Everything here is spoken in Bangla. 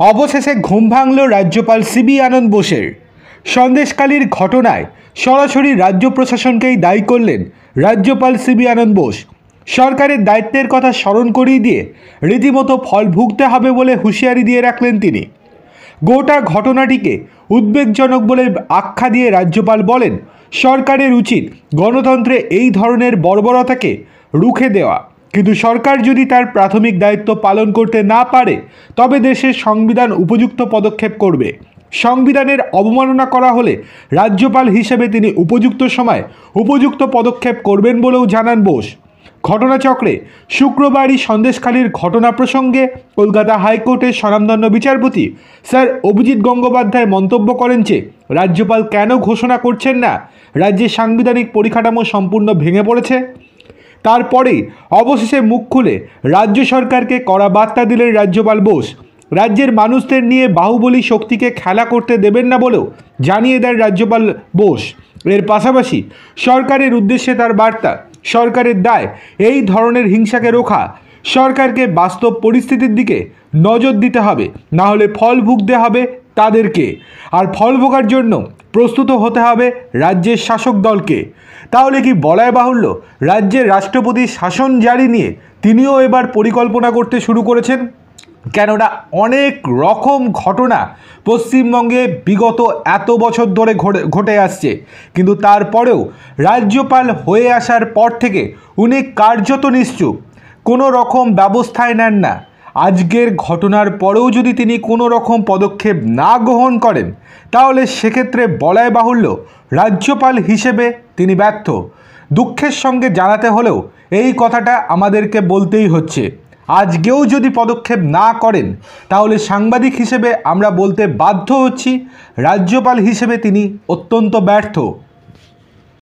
অবশেষে ঘুম ভাঙল রাজ্যপাল সিবি আনন্দ বোসের। সন্দেশখালির ঘটনায় সরাসরি রাজ্য প্রশাসনকেই দায়ী করলেন রাজ্যপাল সিবি আনন্দ বোস। সরকারের দায়িত্বের কথা স্মরণ করিয়ে দিয়ে রীতিমতো ফল ভুগতে হবে বলে হুঁশিয়ারি দিয়ে রাখলেন তিনি। গোটা ঘটনাটিকে উদ্বেগজনক বলে আখ্যা দিয়ে রাজ্যপাল বলেন, সরকারের উচিত গণতন্ত্রে এই ধরনের বর্বরতাকে রুখে দেওয়া, কিন্তু সরকার যদি তার প্রাথমিক দায়িত্ব পালন করতে না পারে তবে দেশের সংবিধান উপযুক্ত পদক্ষেপ করবে। সংবিধানের অবমাননা করা হলে রাজ্যপাল হিসেবে তিনি উপযুক্ত সময় উপযুক্ত পদক্ষেপ করবেন বলেও জানান বোস। ঘটনাচক্রে শুক্রবারই সন্দেশখালির ঘটনা প্রসঙ্গে কলকাতা হাইকোর্টের স্বনামধন্য বিচারপতি স্যার অভিজিৎ গঙ্গোপাধ্যায় মন্তব্য করেন যে রাজ্যপাল কেন ঘোষণা করছেন না রাজ্যের সাংবিধানিক পরিকাঠামো সম্পূর্ণ ভেঙে পড়েছে। তারপরেই অবশেষে মুখ খুলে রাজ্য সরকারকে কড়া বার্তা দিলেন রাজ্যপাল বোস। রাজ্যের মানুষদের নিয়ে বাহুবলী শক্তিকে খেলা করতে দেবেন না বলেও জানিয়ে দেন রাজ্যপাল বোস। এর পাশাপাশি সরকারের উদ্দেশ্যে তার বার্তা, সরকারের দায় এই ধরনের হিংসাকে রোখা। সরকারকে বাস্তব পরিস্থিতির দিকে নজর দিতে হবে, না হলে ফল ভুগতে হবে তাদেরকে, আর ফল ভোগার জন্য প্রস্তুত হতে হবে রাজ্যের শাসক দলকে। তাহলে কি বলাই বাহুল্য, রাজ্যের রাষ্ট্রপতির শাসন জারি নিয়ে তিনিও এবার পরিকল্পনা করতে শুরু করেছেন। কেননা অনেক রকম ঘটনা পশ্চিমবঙ্গে বিগত এত বছর ধরে ঘটে আসছে, কিন্তু তারপরেও রাজ্যপাল হয়ে আসার পর থেকে উনি কার্যত নিশ্চুপ, কোনো রকম ব্যবস্থায় নেন না। আজকের ঘটনার পরেও যদি তিনি কোনো রকম পদক্ষেপ না গ্রহণ করেন তাহলে সেক্ষেত্রে বলাই বাহুল্য রাজ্যপাল হিসেবে তিনি ব্যর্থ। দুঃখের সঙ্গে জানাতে হলেও এই কথাটা আমাদেরকে বলতেই হচ্ছে। আজকেও যদি পদক্ষেপ না করেন তাহলে সাংবাদিক হিসেবে আমরা বলতে বাধ্য হচ্ছি রাজ্যপাল হিসেবে তিনি অত্যন্ত ব্যর্থ।